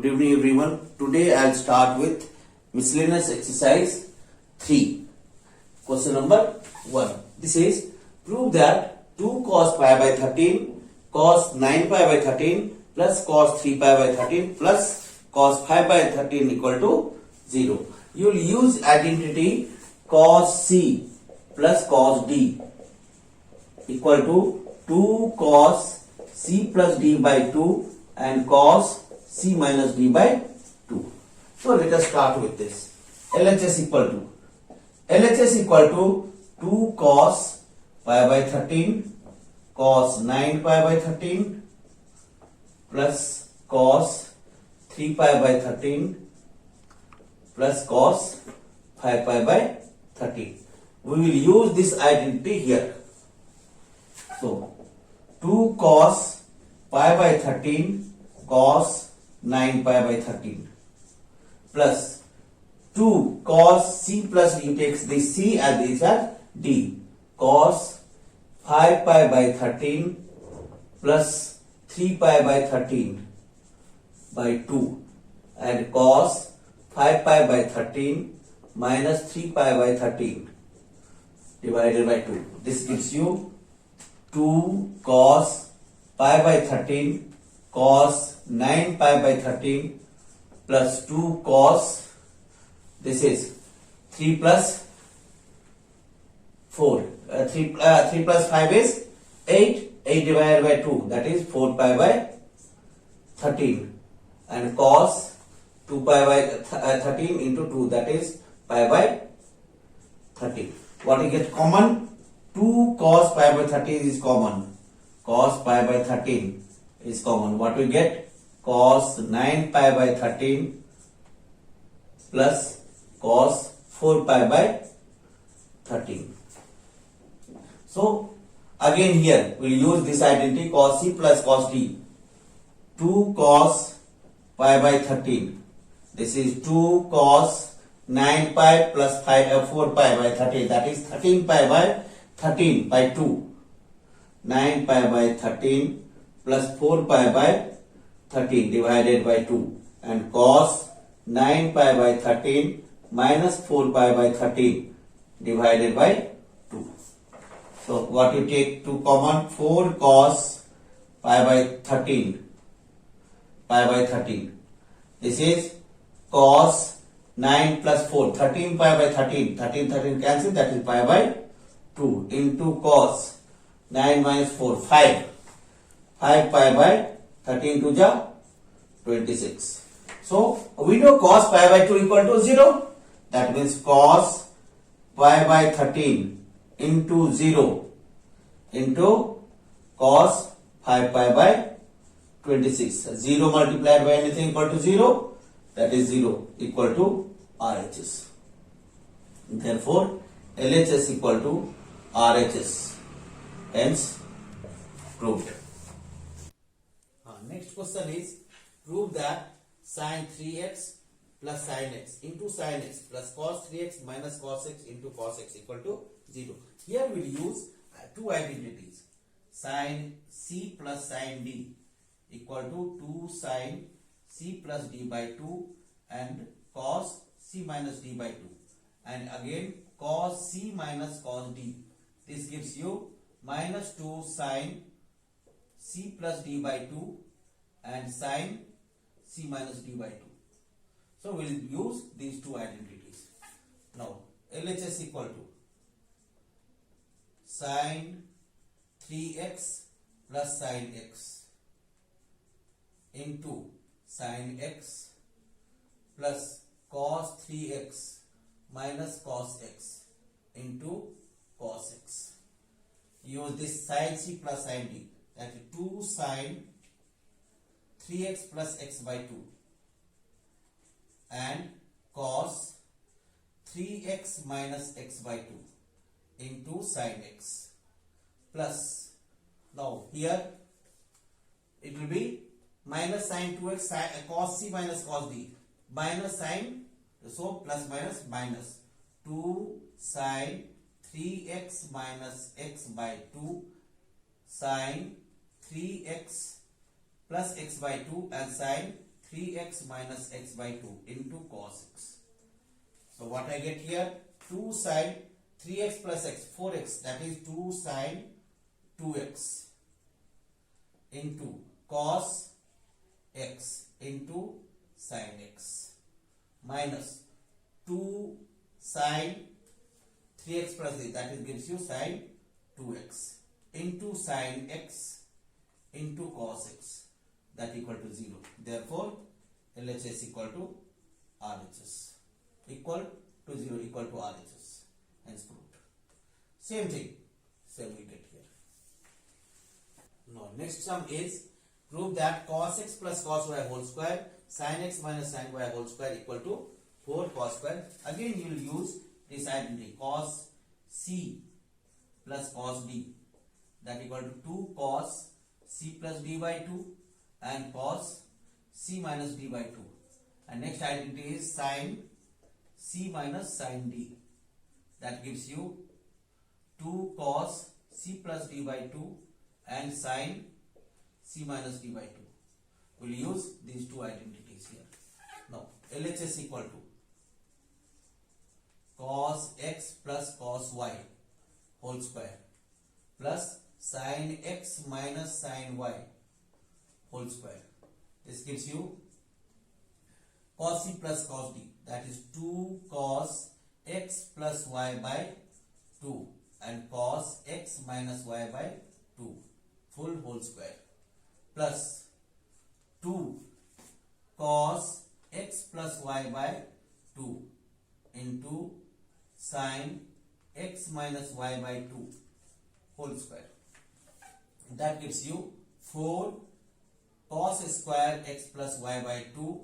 Good evening everyone. Today I'll start with miscellaneous exercise 3. Question number 1. This is prove that 2 cos pi by 13 cos 9 pi by 13 plus cos 3 pi by 13 plus cos 5 by 13 equal to 0. You will use identity cos C plus cos D equal to 2 cos C plus D by 2 and cos C minus D by 2. So let us start with this. LHS equal to 2 cos pi by 13 cos 9 pi by 13 plus cos 3 pi by 13 plus cos 5 pi by 13. We will use this identity here. So 2 cos pi by 13 cos 9 pi by 13 plus 2 cos C plus D, takes this C and this as D, cos 5 pi by 13 plus 3 pi by 13 by 2 and cos 5 pi by 13 minus 3 pi by 13 divided by 2. This gives you 2 cos pi by 13 cos 9 pi by 13 plus 2 cos, this is 3 plus 4, 3 plus 5 is 8, 8 divided by 2, that is 4 pi by 13 and cos 2 pi by 13 into 2, that is pi by 13. What you get common? 2 cos pi by 13 is common. Cos pi by 13 is common. What we get? Cos 9 pi by 13 plus cos 4 pi by 13. So again here we will use this identity cos C plus cos D. 2 cos pi by 13. This is 2 cos 9 pi plus 4 pi by 13. That is 13 pi by 13 by 2. 9 pi by 13 plus 4 pi by 13 divided by 2 and cos 9 pi by 13 minus 4 pi by 13 divided by 2. So what you take to common? 4 cos pi by 13 pi by 13. This is cos 9 plus 4, 13 pi by 13, 13 cancel, that is pi by 2 into cos 9 minus 4, 5 pi by 13 to the 26. So we know cos pi by 2 equal to 0. That means cos pi by 13 into 0 into cos 5 pi by 26. 0 multiplied by anything equal to 0. That is 0 equal to RHS. Therefore LHS equal to RHS. Hence proved. Next question is prove that sin 3x plus sin x into sin x plus cos 3x minus cos x into cos x equal to 0. Here we will use two identities. Sin C plus sin D equal to 2 sin C plus D by 2 and cos C minus D by 2. And again cos C minus cos D. This gives you minus 2 sin C plus D by 2 and sin C minus D by 2. So we will use these two identities. Now LHS equal to sin 3x plus sin x into sin x plus cos 3x minus cos x into cos x. Use this sin C plus sin D, that is 2 sin 3x plus x by 2 and cos 3x minus x by 2 into sin x plus, now here it will be minus sin 2x cos C minus cos D minus sin, so plus minus 2 sin 3x minus x by 2 sin 3x plus x by 2 and sin 3x minus x by 2 into cos x. So what I get here? 2 sine 3x plus x, 4x, that is 2 sine 2x into cos x into sin x minus 2 sine 3x plus this, that is gives you sine 2x into sin x into cos x, that equal to 0. Therefore, LHS equal to RHS. Equal to 0, equal to RHS. Hence proved. Same thing. Same we get here. Now, next sum is prove that cos x plus cos y whole square sin x minus sin y whole square equal to 4 cos square. Again, you will use this identity cos c plus cos d, that equal to 2 cos c plus d by 2 and cos c minus d by 2. And next identity is sin c minus sin d, that gives you 2 cos c plus d by 2 and sin c minus d by 2. We'll use these two identities here. Now, LHS equal to cos x plus cos y whole square plus sin x minus sin y whole square. This gives you cos c plus cos d, that is 2 cos x plus y by 2 and cos x minus y by 2 full whole square plus 2 cos x plus y by 2 into sin x minus y by 2 whole square. That gives you 4 cos square x plus y by 2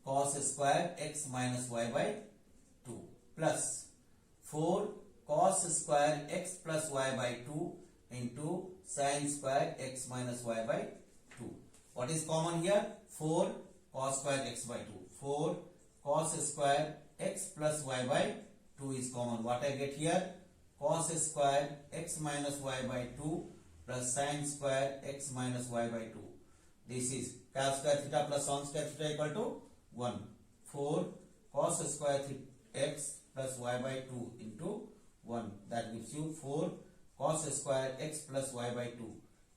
cos square x minus y by 2 plus 4 cos square x plus y by 2 into sin square x minus y by 2. What is common here? 4 cos square x by 2. 4 cos square x plus y by 2 is common. What I get here? Cos square x minus y by 2 plus sin square x minus y by 2. This is cos square theta plus sin square theta equal to 1. 4 cos square x plus y by 2 into 1. That gives you 4 cos square x plus y by 2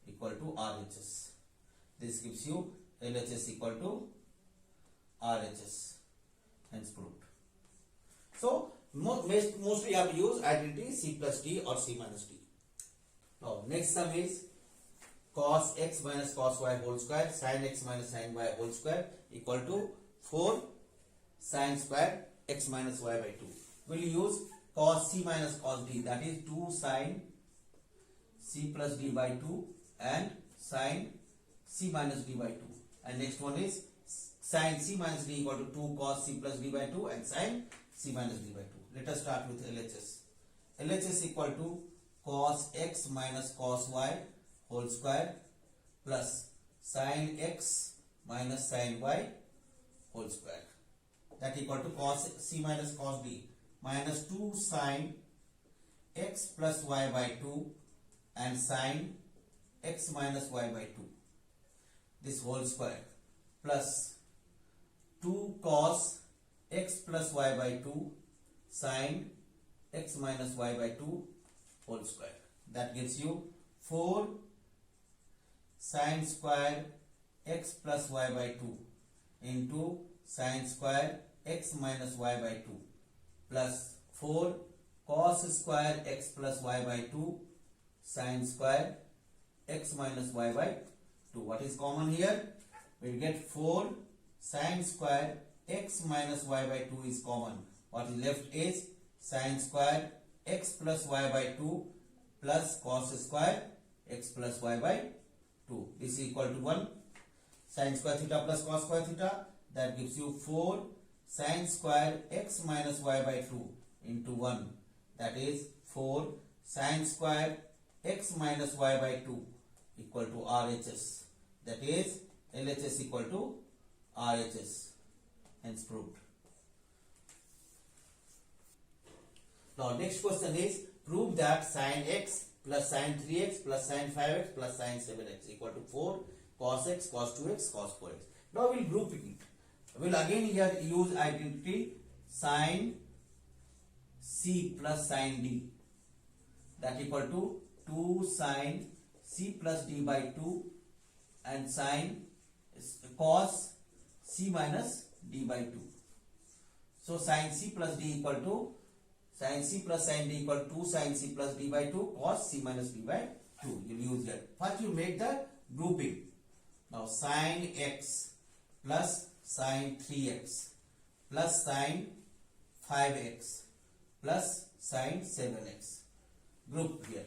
equal to RHS. This gives you LHS equal to RHS. Hence proved. So, mostly you have to use identity C plus D or C minus D. Now, next sum is cos x minus cos y whole square sin x minus sin y whole square equal to 4 sin square x minus y by 2. We will use cos c minus cos d, that is 2 sin c plus d by 2 and sin c minus d by 2. And next one is sin c minus d equal to 2 cos c plus d by 2 and sin c minus d by 2. Let us start with LHS. LHS equal to cos x minus cos y whole square plus sin x minus sin y whole square, that equal to cos c minus cos d minus 2 sin x plus y by 2 and sin x minus y by 2, this whole square, plus 2 cos x plus y by 2 sin x minus y by 2 whole square. That gives you 4 sin square x plus y by 2 into sin square x minus y by 2 plus 4 cos square x plus y by 2 sin square x minus y by 2. What is common here? We get 4 sin square x minus y by 2 is common. What is left is sin square x plus y by 2 plus cos square x plus y by 2. This is equal to 1. Sin square theta plus cos square theta, that gives you 4 sin square x minus y by 2 into 1. That is 4 sin square x minus y by 2 equal to RHS. That is LHS equal to RHS. Hence proved. Now next question is prove that sin x plus sin 3x plus sin 5x plus sin 7x equal to 4 cos x cos 2x cos 4x. Now we'll group it. We'll again here use identity sin C plus sin D, that equal to 2 sin C plus D by 2 and sin cos C minus D by 2. So sin C plus D equal to sin C plus sin D equal to 2 sin C plus D by 2 cos C minus D by 2. You'll use that. First you make the grouping. Now sin x plus sin 3x plus sin 5x plus sin 7x. Group here.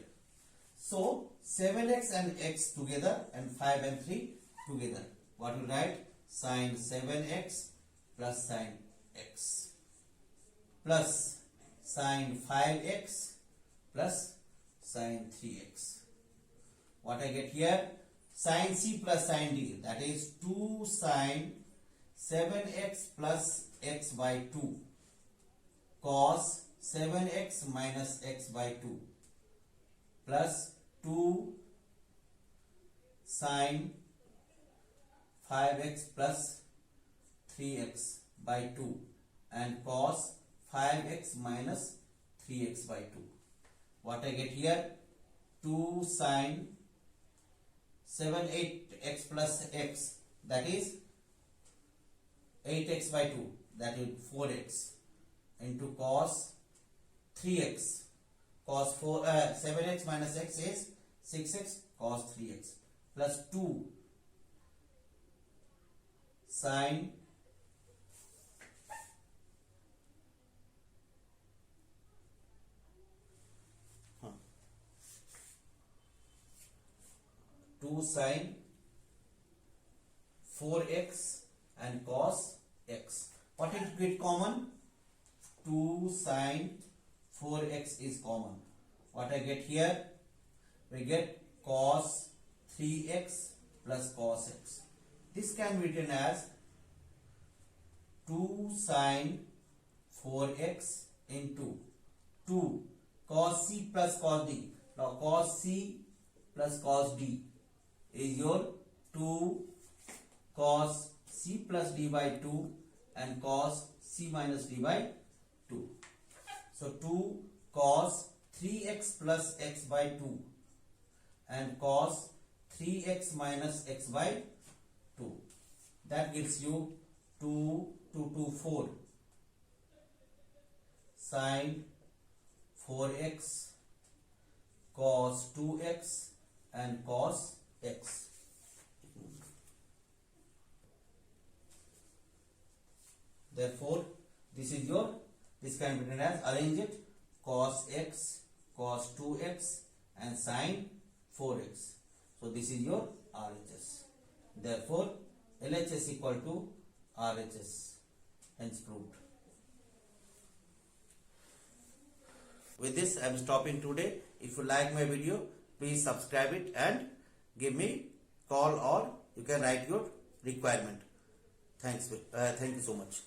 So 7x and x together and 5 and 3 together. What we write? Sin 7x plus sin x plus sin 5x plus sin 3x. What I get here? Sin C plus sin D, that is 2 sin 7x plus x by 2 cos 7x minus x by 2 plus 2 sin 5x plus 3x by 2 and cos 5x minus 3x by 2. What I get here? 2 sin 8x plus x, that is 8x by 2, that is 4x into cos 3x, cos 7x minus x is 6x cos 3x plus 2 sin 2 sin 4x and cos x. What is get common? 2 sin 4x is common. What I get here? We get cos 3x plus cos x. This can be written as 2 sin 4x into 2 cos C plus cos D. Now cos C plus cos D is your 2 cos C plus D by 2 and cos C minus D by 2. So 2 cos 3x plus x by 2 and cos 3x minus x by 2. That gives you 2 4 sin 4x cos 2x and cos x. Therefore, this can be written as, arrange it, cos x, cos 2x and sin 4x. So this is your RHS. Therefore, LHS equal to RHS. Hence proved. With this, I am stopping today. If you like my video, please subscribe it and give me call, or you can write your requirement. Thank you so much.